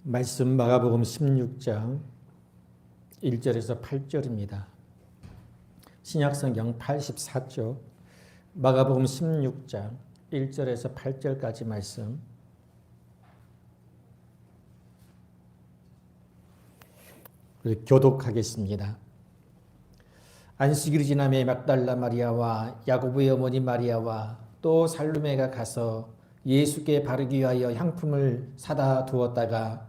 말씀 마가복음 16장 1절에서 8절입니다. 신약성경 84쪽 마가복음 16장 1절에서 8절까지 말씀 교독하겠습니다. 안식일이 지남에 막달라 마리아와 야고보의 어머니 마리아와 또 살로메가 가서 예수께 바르기 위하여 향품을 사다 두었다가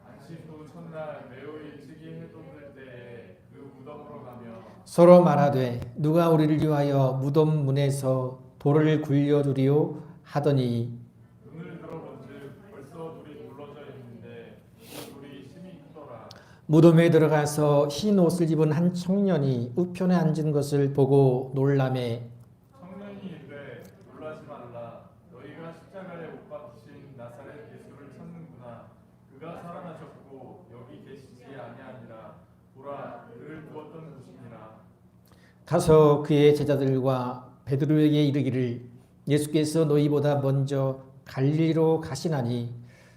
안식 후 첫날 매우 일찍이 해 돋을 때에 그 무덤으로 가며 서로 말하되 누가 우리를 위하여 무덤 문에서 돌을 굴려두리오 하더니 눈을 들어본즉 벌써 돌이 둘러져 있는데 그 돌이 심히 크더라. 무덤에 들어가서 흰 옷을 입은 한 청년이 우편에 앉은 것을 보고 놀라매 청년이 이르되 놀라지 말라. 너희가 십자가에 못 박히신 나사렛 예수를 찾는구나. 그가 살아나셨고 여기 계시지 아니하니라. 보라 그를 두었던 곳이니라. 가서 그의 제자들과 베드로에게 이르기를 예수께서 너희보다 먼저 갈릴리로 가시나니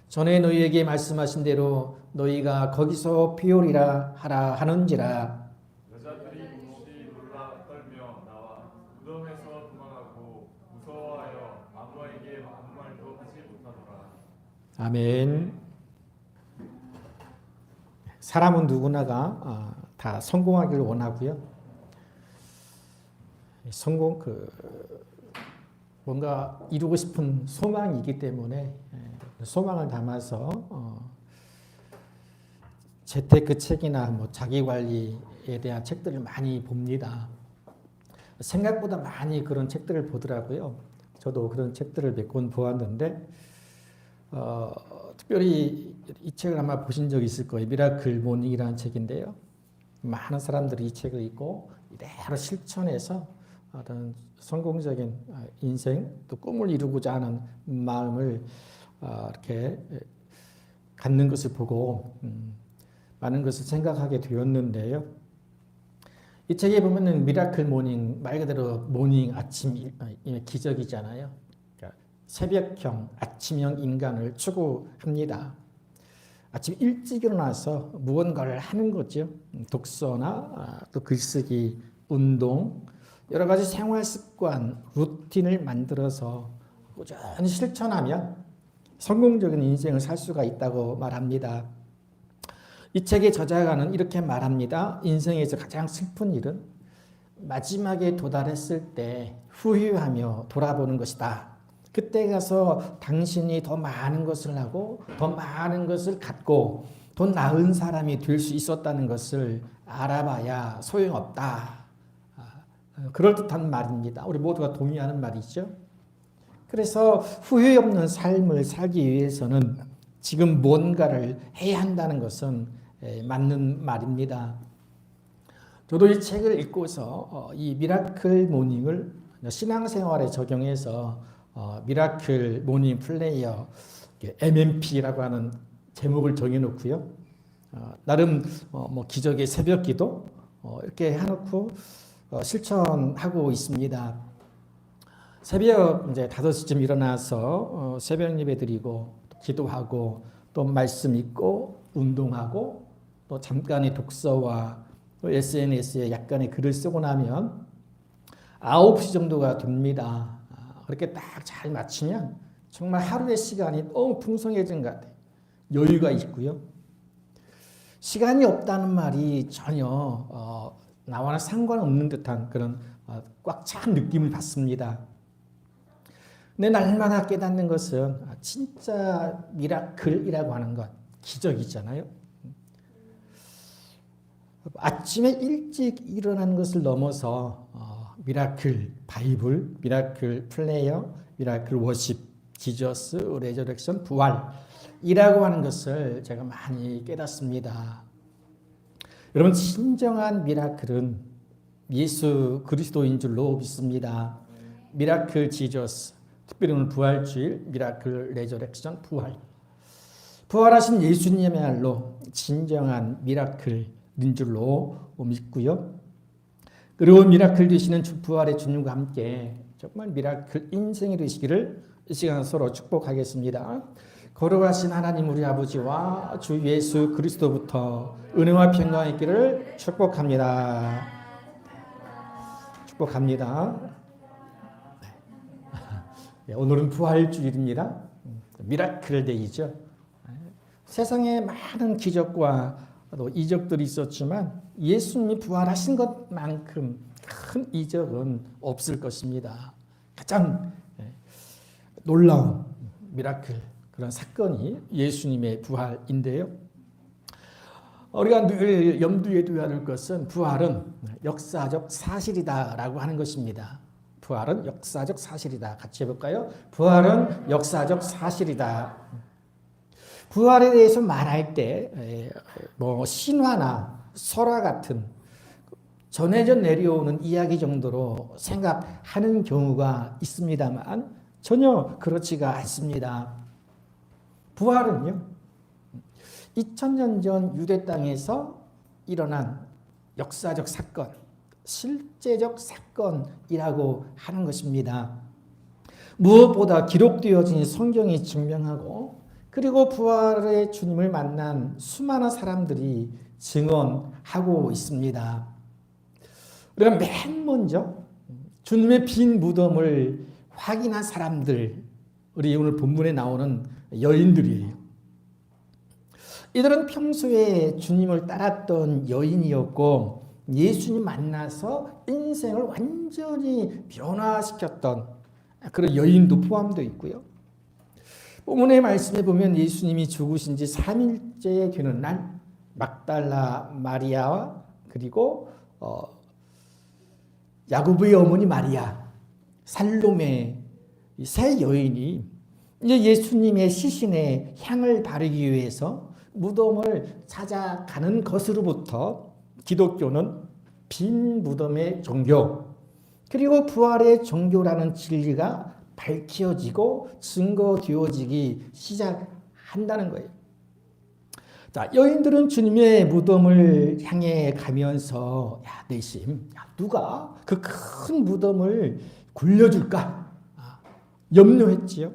전에 너희에게 말씀하신 대로 너희가 거기서 피오리라 하라 하는지라. 여자들이 몹시 놀라 떨며 나와 무덤에서 도망하고 무서워하여 아무에게 아무 말도 하지 못하더라. 아멘. 사람은 누구나가 다 성공하기를 원하고요. 뭔가 이루고 싶은 소망이 있기 때문에 소망을 담아서 재테크 책이나 자기 관리에 대한 책들을 많이 봅니다. 생각보다 많이 그런 책들을 보더라고요. 저도 그런 책들을 몇 권 보았는데 특별히 이 책을 아마 보신 적이 있을 거예요. 미라클 모닝이라는 책인데요. 많은 사람들이 이 책을 읽고 이대로 실천해서 어떤 성공적인 인생 또 꿈을 이루고자 하는 마음을 이렇게 갖는 것을 보고 많은 것을 생각하게 되었는데요. 이 책에 보면은 미라클 모닝 말 그대로 모닝 아침 기적이잖아요. 그러니까 새벽형 아침형 인간을 추구합니다. 아침 일찍 일어나서 무언가를 하는 거죠. 독서나 또 글쓰기, 운동, 여러 가지 생활 습관, 루틴을 만들어서 꾸준히 실천하면 성공적인 인생을 살 수가 있다고 말합니다. 이 책의 저자가는 이렇게 말합니다. 인생에서 가장 슬픈 일은 마지막에 도달했을 때 후회하며 돌아보는 것이다. 그때 가서 당신이 더 많은 것을 하고 더 많은 것을 갖고 더 나은 사람이 될 수 있었다는 것을 알아봐야 소용없다. 그럴듯한 말입니다. 우리 모두가 동의하는 말이죠. 그래서 후회 없는 삶을 살기 위해서는 지금 뭔가를 해야 한다는 것은 맞는 말입니다. 저도 이 책을 읽고서 이 미라클 모닝을 신앙생활에 적용해서 미라클 모닝 플레이어 MMP라고 하는 제목을 정해놓고요. 나름 기적의 새벽기도 이렇게 해놓고 실천하고 있습니다. 새벽 이제 5시쯤 일어나서 새벽 예배 드리고 기도하고 또 말씀 읽고 운동하고 또 잠깐의 독서와 또 SNS에 약간의 글을 쓰고 나면 9시 정도가 됩니다. 그렇게 딱 잘 맞추면 정말 하루의 시간이 너무 풍성해진 것 같아요. 여유가 있고요. 시간이 없다는 말이 전혀 나와는 상관없는 듯한 그런 꽉 찬 느낌을 받습니다. 근데 날마다 깨닫는 것은 진짜 미라클이라고 하는 것, 기적이잖아요. 아침에 일찍 일어나는 것을 넘어서 미라클 바이블, 미라클 플레이어, 미라클 워십, 지저스, 레저렉션, 부활이라고 하는 것을 제가 많이 깨닫습니다. 여러분, 진정한 미라클은 예수 그리스도인 줄로 믿습니다. 미라클 지저스, 특별히 오늘 부활주일, 미라클 레저렉션, 부활하신 예수님이야말로 진정한 미라클인 줄로 믿고요. 그리고 미라클 되시는 부활의 주님과 함께 정말 미라클 인생이 되시기를 이 시간 서로 축복하겠습니다. 거룩하신 하나님 우리 아버지와 주 예수 그리스도부터 은혜와 평강이 있기를 축복합니다. 축복합니다. 네, 오늘은 부활주일입니다. 미라클 데이죠. 세상에 많은 기적과 또 이적들이 있었지만 예수님이 부활하신 것만큼 큰 이적은 없을 것입니다. 가장 놀라운 미라클 그런 사건이 예수님의 부활인데요. 우리가 늘 염두에 둬야 할 것은 부활은 역사적 사실이다라고 하는 것입니다. 부활은 역사적 사실이다. 같이 해볼까요? 부활은 역사적 사실이다. 부활에 대해서 말할 때 뭐 신화나 설화 같은 전해져 내려오는 이야기 정도로 생각하는 경우가 있습니다만 전혀 그렇지가 않습니다. 부활은요, 2000년 전 유대 땅에서 일어난 역사적 사건, 실제적 사건이라고 하는 것입니다. 무엇보다 기록되어진 성경이 증명하고 그리고 부활의 주님을 만난 수많은 사람들이 증언하고 있습니다. 우리가 맨 먼저 주님의 빈 무덤을 확인한 사람들, 우리 오늘 본문에 나오는 여인들이에요. 이들은 평소에 주님을 따랐던 여인이었고 예수님 만나서 인생을 완전히 변화시켰던 그런 여인도 포함되어 있고요. 본문의 말씀에 보면 예수님이 죽으신 지 3일째 되는 날 막달라 마리아와 그리고 야고보의 어머니 마리아, 살로메 이 세 여인이 이제 예수님의 시신에 향을 바르기 위해서 무덤을 찾아가는 것으로부터 기독교는 빈 무덤의 종교 그리고 부활의 종교라는 진리가 밝혀지고 증거되어지기 시작한다는 거예요. 자, 여인들은 주님의 무덤을 향해 가면서 내심 누가 그 큰 무덤을 굴려줄까 염려했지요.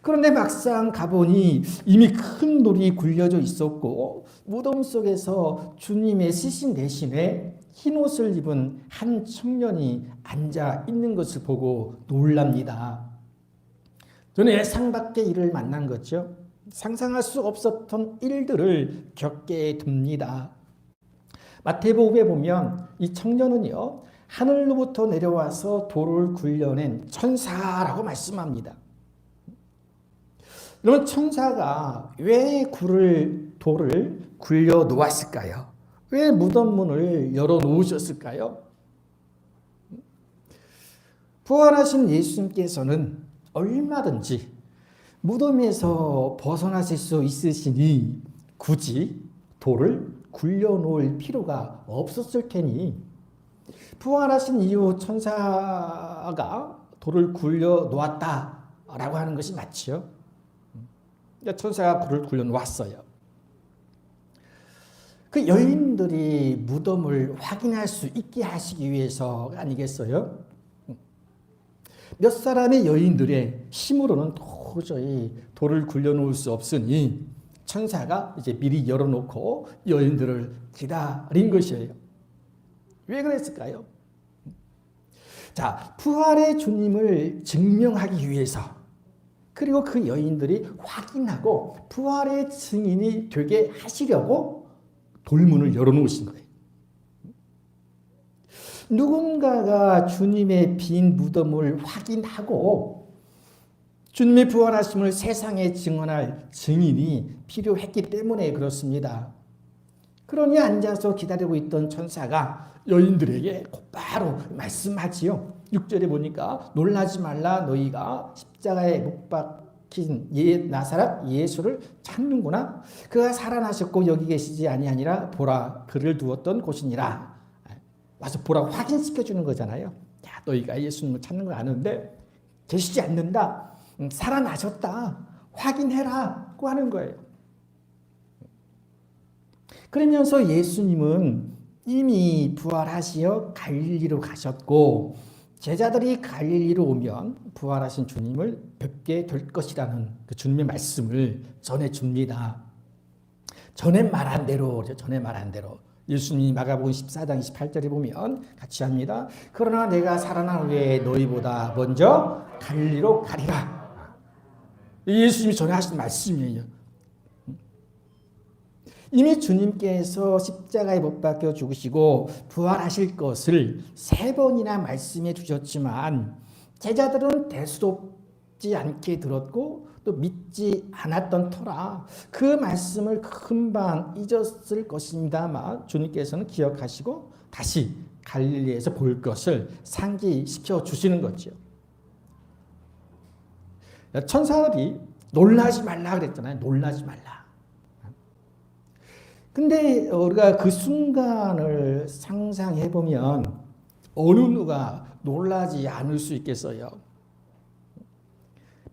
그런데 막상 가보니 이미 큰 돌이 굴려져 있었고 무덤 속에서 주님의 시신 대신에 흰 옷을 입은 한 청년이 앉아 있는 것을 보고 놀랍니다. 저는 예상 밖의 일을 만난 거죠. 상상할 수 없었던 일들을 겪게 됩니다. 마태복음에 보면 이 청년은요, 하늘로부터 내려와서 돌을 굴려낸 천사라고 말씀합니다. 그러면 천사가 왜 돌을 굴려 놓았을까요? 왜 무덤 문을 열어 놓으셨을까요? 부활하신 예수님께서는 얼마든지 무덤에서 벗어나실 수 있으시니 굳이 돌을 굴려 놓을 필요가 없었을 테니 부활하신 이후 천사가 돌을 굴려 놓았다라고 하는 것이 맞죠. 천사가 돌을 굴려 놓았어요. 그 여인들이 무덤을 확인할 수 있게 하시기 위해서가 아니겠어요? 몇 사람의 여인들의 힘으로는 도저히 돌을 굴려놓을 수 없으니 천사가 이제 미리 열어놓고 여인들을 기다린 것이에요. 왜 그랬을까요? 자, 부활의 주님을 증명하기 위해서 그리고 그 여인들이 확인하고 부활의 증인이 되게 하시려고 돌문을 열어놓으신 거예요. 누군가가 주님의 빈 무덤을 확인하고 주님의 부활하심을 세상에 증언할 증인이 필요했기 때문에 그렇습니다. 그러니 앉아서 기다리고 있던 천사가 여인들에게 곧바로 말씀하지요. 6절에 보니까 놀라지 말라, 너희가 십자가에 못 박힌 나사렛 예수를 찾는구나. 그가 살아나셨고 여기 계시지 아니하니라. 보라, 그를 두었던 곳이니라. 와서 보라고 확인시켜 주는 거잖아요. 야, 너희가 예수님을 찾는 걸 아는데 계시지 않는다. 살아나셨다. 확인해라고 하는 거예요. 그러면서 예수님은 이미 부활하시어 갈릴리로 가셨고 제자들이 갈릴리로 오면 부활하신 주님을 뵙게 될 것이라는 그 주님의 말씀을 전해줍니다. 전에 말한 대로 예수님이 마가복음 14장 28절에 보면 같이 합니다. 그러나 내가 살아난 후에 너희보다 먼저 갈릴리로 가리라. 예수님이 전하신 말씀이에요. 이미 주님께서 십자가에 못 박혀 죽으시고 부활하실 것을 3번이나 말씀해 주셨지만 제자들은 대수롭지 않게 들었고 또 믿지 않았던 터라 그 말씀을 금방 잊었을 것입니다만 주님께서는 기억하시고 다시 갈릴리에서 볼 것을 상기시켜 주시는 거죠. 천사들이 놀라지 말라 그랬잖아요. 놀라지 말라. 근데 우리가 그 순간을 상상해 보면 어느 누가 놀라지 않을 수 있겠어요.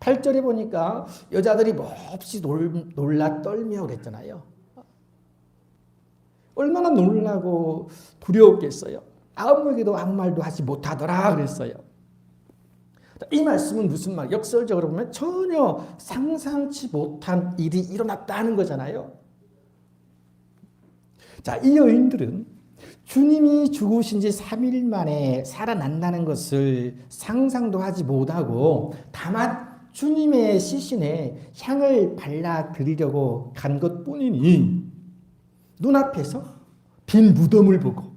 8절에 보니까 여자들이 몹시 놀라 떨며 그랬잖아요. 얼마나 놀라고 두려웠겠어요. 아무에게도 아무 말도 하지 못하더라 그랬어요. 이 말씀은 무슨 말? 역설적으로 보면 전혀 상상치 못한 일이 일어났다는 거잖아요. 자, 이 여인들은 주님이 죽으신 지 3일 만에 살아난다는 것을 상상도 하지 못하고 다만 주님의 시신에 향을 발라드리려고 간 것뿐이니 눈앞에서 빈 무덤을 보고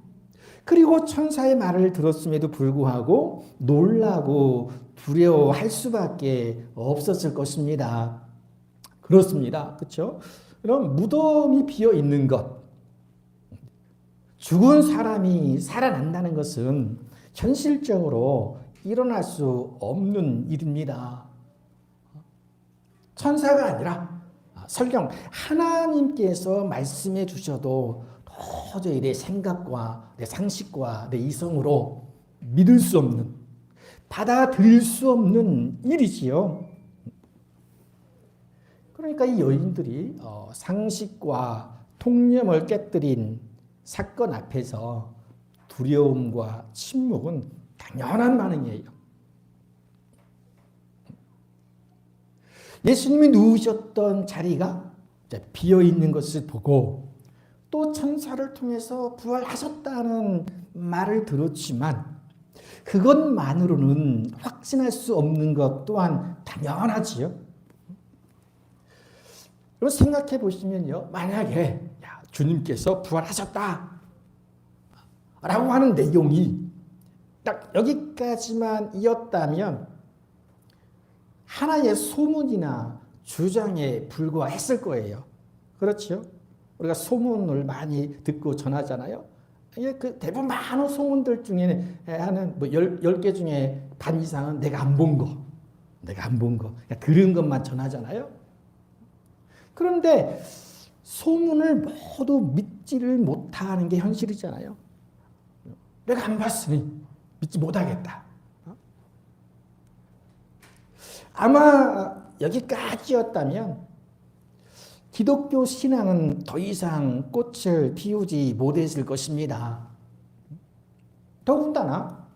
그리고 천사의 말을 들었음에도 불구하고 놀라고 두려워할 수밖에 없었을 것입니다. 그렇습니다. 그렇죠? 그럼 무덤이 비어 있는 것 죽은 사람이 살아난다는 것은 현실적으로 일어날 수 없는 일입니다. 천사가 아니라 설령 하나님께서 말씀해 주셔도 도저히 내 생각과 내 상식과 내 이성으로 믿을 수 없는, 받아들일 수 없는 일이지요. 그러니까 이 여인들이 상식과 통념을 깨뜨린 사건 앞에서 두려움과 침묵은 당연한 반응이에요. 예수님이 누우셨던 자리가 비어 있는 것을 보고 또 천사를 통해서 부활하셨다는 말을 들었지만 그것만으로는 확신할 수 없는 것 또한 당연하지요. 그럼 생각해 보시면요. 만약에 주님께서 부활하셨다 라고 하는 내용이 딱 여기까지만 이었다면 하나의 소문이나 주장에 불과했을 거예요. 그렇죠? 우리가 소문을 많이 듣고 전하잖아요. 그 대부분 많은 소문들 중에 하는 10개 중에 반 이상은 내가 안 본 거, 들은 것만 전하잖아요. 그런데 소문을 모두 믿지를 못하는 게 현실이잖아요. 내가 안 봤으니 믿지 못하겠다. 아마 여기까지였다면 기독교 신앙은 더 이상 꽃을 피우지 못했을 것입니다. 더군다나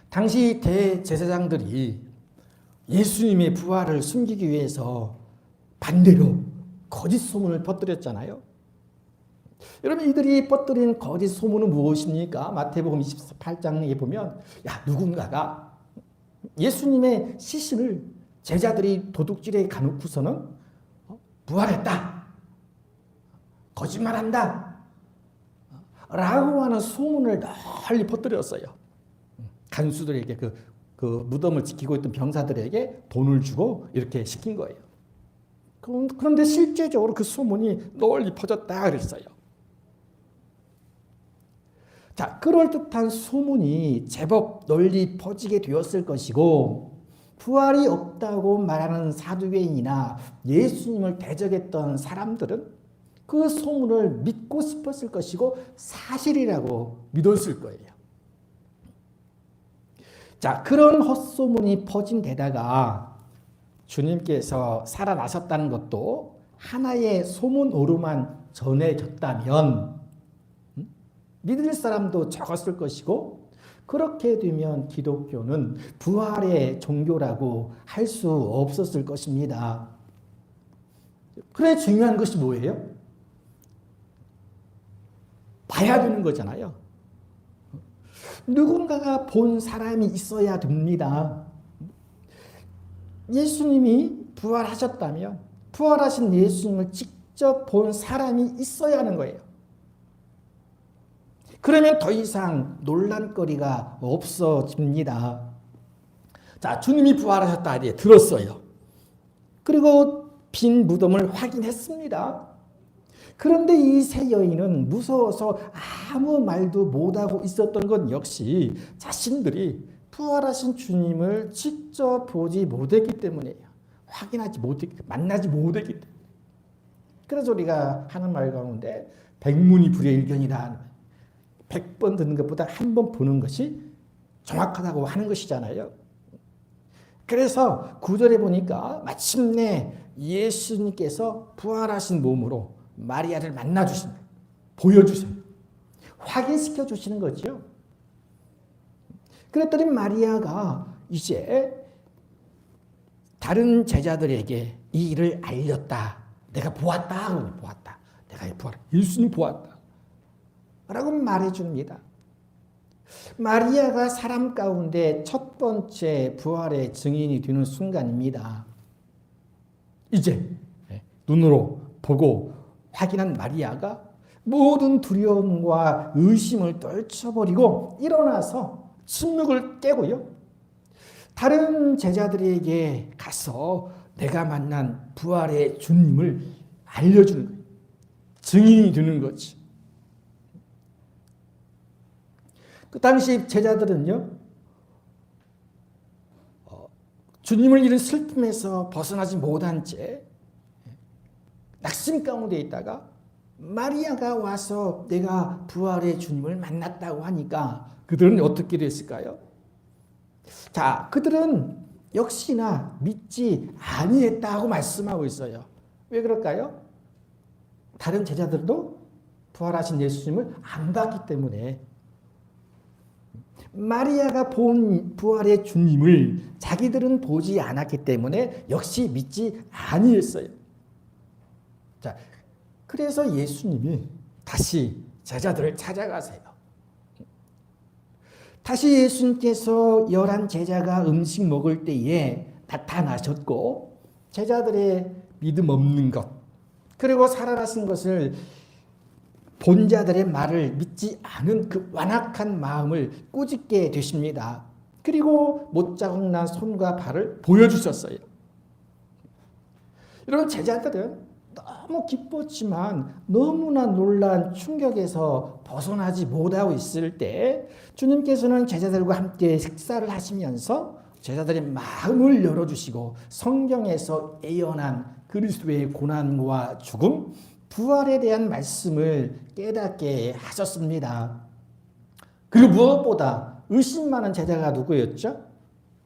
당시 대제사장들이 예수님의 부활을 숨기기 위해서 반대로 거짓 소문을 퍼뜨렸잖아요. 여러분 이들이 퍼뜨린 거짓 소문은 무엇입니까? 마태복음 28장에 보면 누군가가 예수님의 시신을 제자들이 도둑질에 가놓고서는 부활했다, 거짓말한다 라고 하는 소문을 널리 퍼뜨렸어요. 간수들에게 그 무덤을 지키고 있던 병사들에게 돈을 주고 이렇게 시킨 거예요. 그런데 실제적으로 그 소문이 널리 퍼졌다 그랬어요. 자, 그럴듯한 소문이 제법 널리 퍼지게 되었을 것이고 부활이 없다고 말하는 사두개인이나 예수님을 대적했던 사람들은 그 소문을 믿고 싶었을 것이고 사실이라고 믿었을 거예요. 자, 그런 헛소문이 퍼진 데다가 주님께서 살아나셨다는 것도 하나의 소문으로만 전해졌다면 믿을 사람도 적었을 것이고 그렇게 되면 기독교는 부활의 종교라고 할 수 없었을 것입니다. 그래 중요한 것이 뭐예요? 봐야 되는 거잖아요. 누군가가 본 사람이 있어야 됩니다. 예수님이 부활하셨다면 부활하신 예수님을 직접 본 사람이 있어야 하는 거예요. 그러면 더 이상 논란거리가 없어집니다. 자, 주님이 부활하셨다 이제 들었어요. 그리고 빈 무덤을 확인했습니다. 그런데 이 세 여인은 무서워서 아무 말도 못하고 있었던 건 역시 자신들이 부활하신 주님을 직접 보지 못했기 때문이에요. 확인하지 못했기 때문에, 만나지 못했기 때문에. 그래서 우리가 하는 말 가운데 백문이 불여일견이다. 100번 듣는 것보다 한 번 보는 것이 정확하다고 하는 것이잖아요. 그래서 9절에 보니까 마침내 예수님께서 부활하신 몸으로 마리아를 만나 주신다. 보여주세요. 확인시켜 주시는 거죠. 그랬더니 마리아가 이제 다른 제자들에게 이 일을 알렸다. 내가 보았다. 보았다. 내가 부활. 예수님 보았다. 라고 말해줍니다. 마리아가 사람 가운데 첫 번째 부활의 증인이 되는 순간입니다. 이제 눈으로 보고 확인한 마리아가 모든 두려움과 의심을 떨쳐버리고 일어나서 침묵을 깨고요. 다른 제자들에게 가서 내가 만난 부활의 주님을 알려주는 거예요. 증인이 되는 거지. 그 당시 제자들은요, 주님을 잃은 슬픔에서 벗어나지 못한 채 낙심 가운데 있다가 마리아가 와서 내가 부활의 주님을 만났다고 하니까 그들은 어떻게 됐을까요? 자, 그들은 역시나 믿지 아니했다고 말씀하고 있어요. 왜 그럴까요? 다른 제자들도 부활하신 예수님을 안 봤기 때문에. 마리아가 본 부활의 주님을 자기들은 보지 않았기 때문에 역시 믿지 아니했어요. 자, 그래서 예수님이 다시 제자들을 찾아가세요. 다시 예수님께서 11 제자가 음식 먹을 때에 나타나셨고 제자들의 믿음 없는 것 그리고 살아나신 것을 본 자들의 말을 믿지 않은 그 완악한 마음을 꾸짖게 되십니다. 그리고 못자국 난 손과 발을 보여주셨어요. 여러분 제자들은 너무 기뻤지만 너무나 놀란 충격에서 벗어나지 못하고 있을 때 주님께서는 제자들과 함께 식사를 하시면서 제자들의 마음을 열어주시고 성경에서 예언한 그리스도의 고난과 죽음, 부활에 대한 말씀을 깨닫게 하셨습니다. 그리고 무엇보다 의심 많은 제자가 누구였죠?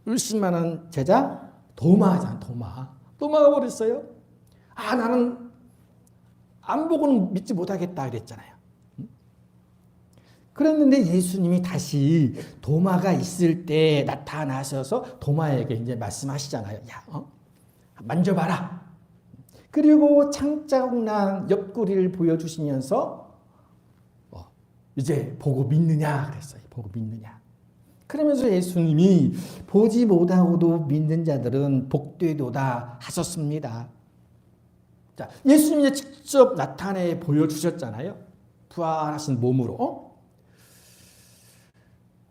의심 많은 제자 도마잖아. 도마가 버렸어요. 나는 안 보고는 믿지 못하겠다 그랬잖아요. 그랬는데 예수님이 다시 도마가 있을 때 나타나셔서 도마에게 이제 말씀하시잖아요. 야, 만져봐라. 그리고 창자국 난 옆구리를 보여주시면서 이제 보고 믿느냐 그랬어요. 보고 믿느냐. 그러면서 예수님이 보지 못하고도 믿는 자들은 복되도다 하셨습니다. 자, 예수님이 직접 나타내 보여주셨잖아요. 부활하신 몸으로.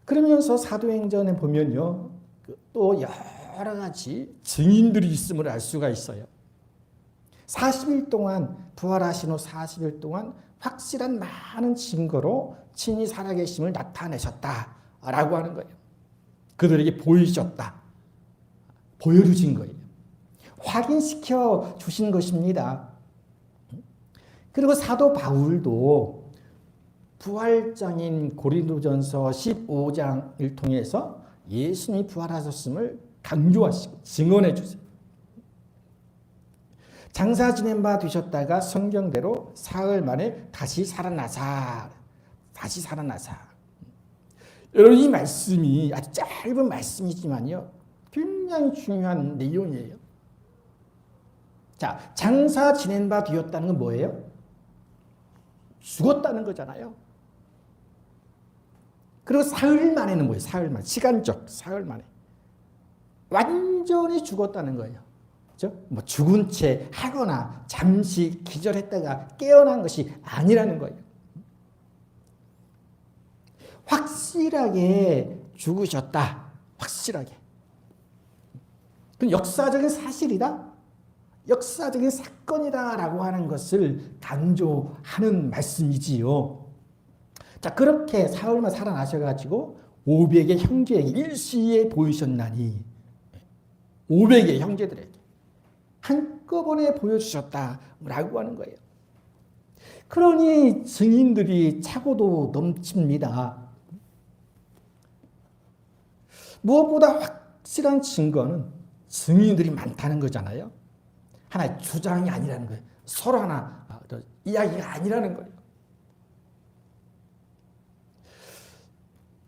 그러면서 사도행전에 보면요. 또 여러 가지 증인들이 있음을 알 수가 있어요. 40일 동안 부활하신 후 40일 동안 확실한 많은 증거로 친히 살아계심을 나타내셨다라고 하는 거예요. 그들에게 보이셨다. 보여주신 거예요. 확인시켜 주신 것입니다. 그리고 사도 바울도 부활장인 고린도전서 15장을 통해서 예수님이 부활하셨음을 강조하시고 증언해 주세요. 장사 지낸 바 되셨다가 성경대로 사흘 만에 다시 살아나사. 여러분, 이 말씀이 아주 짧은 말씀이지만요, 굉장히 중요한 내용이에요. 자, 장사 지낸 바 되었다는 건 뭐예요? 죽었다는 거잖아요. 그리고 사흘 만에는 뭐예요? 사흘 만에. 시간적 사흘 만에. 완전히 죽었다는 거예요. 그렇죠? 뭐 죽은 채 하거나 잠시 기절했다가 깨어난 것이 아니라는 거예요. 확실하게 죽으셨다. 확실하게. 그건 역사적인 사실이다. 역사적인 사건이다라고 하는 것을 강조하는 말씀이지요. 자, 그렇게 사흘만 살아나셔가지고 500의 형제에게 일시에 보이셨나니 500의 형제들에게 한꺼번에 보여주셨다라고 하는 거예요. 그러니 증인들이 차고도 넘칩니다. 무엇보다 확실한 증거는 증인들이 많다는 거잖아요. 하나의 주장이 아니라는 거예요. 서로 하나 이야기가 아니라는 거예요.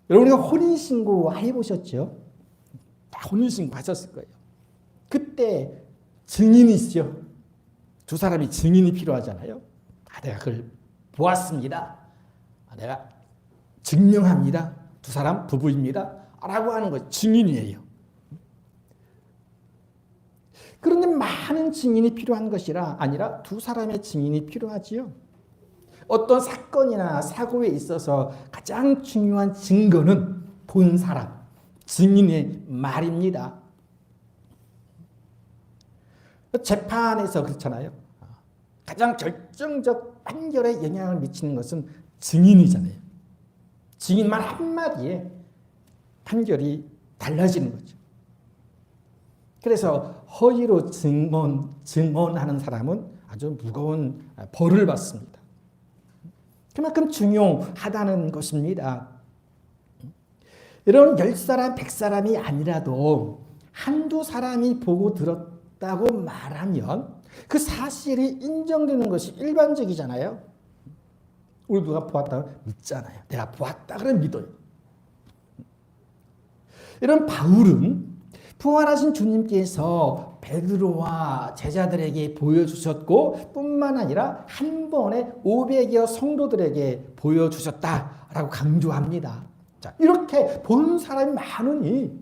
여러분, 우리가 혼인신고 해보셨죠? 다 혼인신고 하셨을 거예요. 그때 증인이시죠. 두 사람이 증인이 필요하잖아요. 내가 그걸 보았습니다. 내가 증명합니다. 두 사람 부부입니다. 라고 하는 거 증인이에요. 그런데 많은 증인이 필요한 것이라 아니라 두 사람의 증인이 필요하지요. 어떤 사건이나 사고에 있어서 가장 중요한 증거는 본 사람, 증인의 말입니다. 재판에서 그렇잖아요. 가장 결정적 판결에 영향을 미치는 것은 증인이잖아요. 증인만 한마디에 판결이 달라지는 거죠. 그래서 허위로 증언하는 사람은 아주 무거운 벌을 받습니다. 그만큼 중요하다는 것입니다. 이런 10사람, 100사람이 아니라도 한두 사람이 보고 들었다고 말하면 그 사실이 인정되는 것이 일반적이잖아요. 우리 누가 보았다고 믿잖아요. 내가 보았다 그러면 믿어요. 이런 바울은 부활하신 주님께서 베드로와 제자들에게 보여주셨고 뿐만 아니라 한 번에 500여 성도들에게 보여주셨다라고 강조합니다. 자, 이렇게 본 사람이 많으니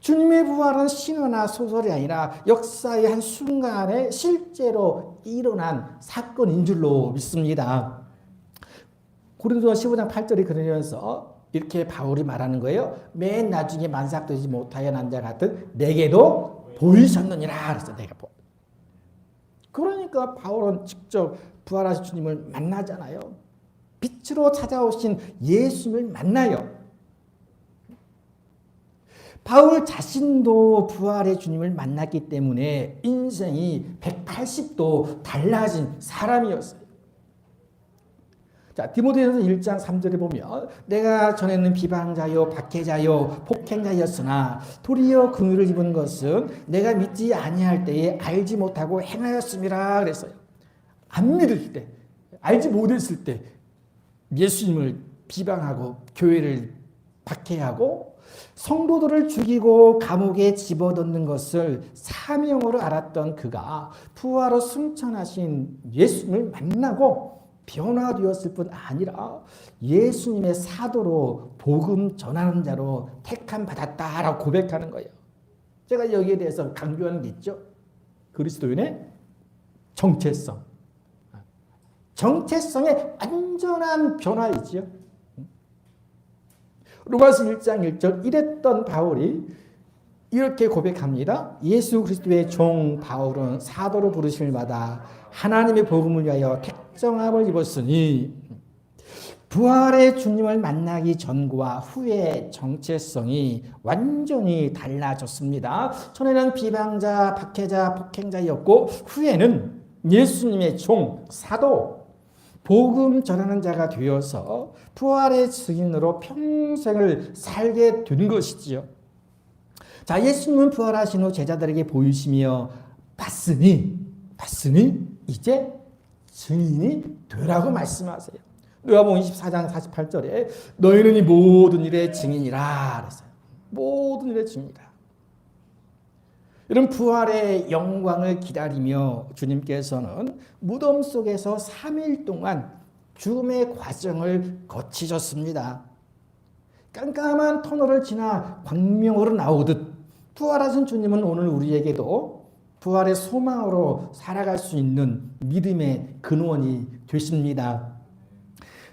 주님의 부활은 신화나 소설이 아니라 역사의 한 순간에 실제로 일어난 사건인 줄로 믿습니다. 고린도서 15장 8절이 그러면서 이렇게 바울이 말하는 거예요. 맨 나중에 만삭되지 못하여 난 자 같은 내게도 보이셨느니라 그랬어. 내가 그러니까 바울은 직접 부활하신 주님을 만나잖아요. 빛으로 찾아오신 예수님을 만나요. 바울 자신도 부활의 주님을 만났기 때문에 인생이 180도 달라진 사람이었어요. 자, 디모데전서 1장 3절에 보면 내가 전에는 비방자요 박해자요 폭행자였으나 도리어 긍휼을 입은 것은 내가 믿지 아니할 때에 알지 못하고 행하였음이라 그랬어요. 안 믿을 때, 알지 못했을 때 예수님을 비방하고 교회를 박해하고 성도들을 죽이고 감옥에 집어넣는 것을 사명으로 알았던 그가 부활로 승천하신 예수님을 만나고 변화되었을 뿐 아니라 예수님의 사도로 복음 전하는 자로 택함 받았다라고 고백하는 거예요. 제가 여기에 대해서 강조하는 게 있죠. 그리스도인의 정체성. 정체성의 완전한 변화이지요. 로마서 1장 1절 이랬던 바울이 이렇게 고백합니다. 예수 그리스도의 종 바울은 사도로 부르심을 받아 하나님의 복음을 위하여 택정함을 입었으니 부활의 주님을 만나기 전과 후의 정체성이 완전히 달라졌습니다. 전에는 비방자, 박해자, 폭행자였고 후에는 예수님의 종, 사도, 복음 전하는 자가 되어서 부활의 증인으로 평생을 살게 된 것이지요. 자, 예수님은 부활하신 후 제자들에게 보이시며 봤으니 이제 증인이 되라고 말씀하세요. 누가복음 24장 48절에 너희는 이 모든 일의 증인이라 그랬어요. 모든 일의 증인이라. 이런 부활의 영광을 기다리며 주님께서는 무덤 속에서 3일 동안 죽음의 과정을 거치셨습니다. 깜깜한 터널을 지나 광명으로 나오듯 부활하신 주님은 오늘 우리에게도 부활의 소망으로 살아갈 수 있는 믿음의 근원이 되십니다.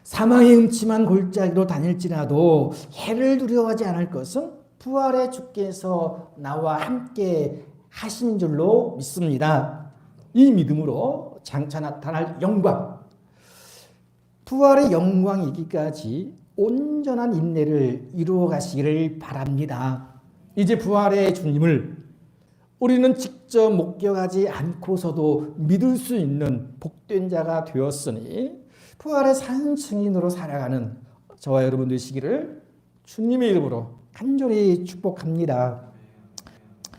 사망의 음침한 골짜기로 다닐지라도 해를 두려워하지 않을 것은 부활의 주께서 나와 함께 하신 줄로 믿습니다. 이 믿음으로 장차 나타날 영광, 부활의 영광이기까지 온전한 인내를 이루어 가시기를 바랍니다. 이제 부활의 주님을 우리는 직접 목격하지 않고서도 믿을 수 있는 복된 자가 되었으니 부활의 산 증인으로 살아가는 저와 여러분 되시기를 주님의 이름으로 간절히 축복합니다.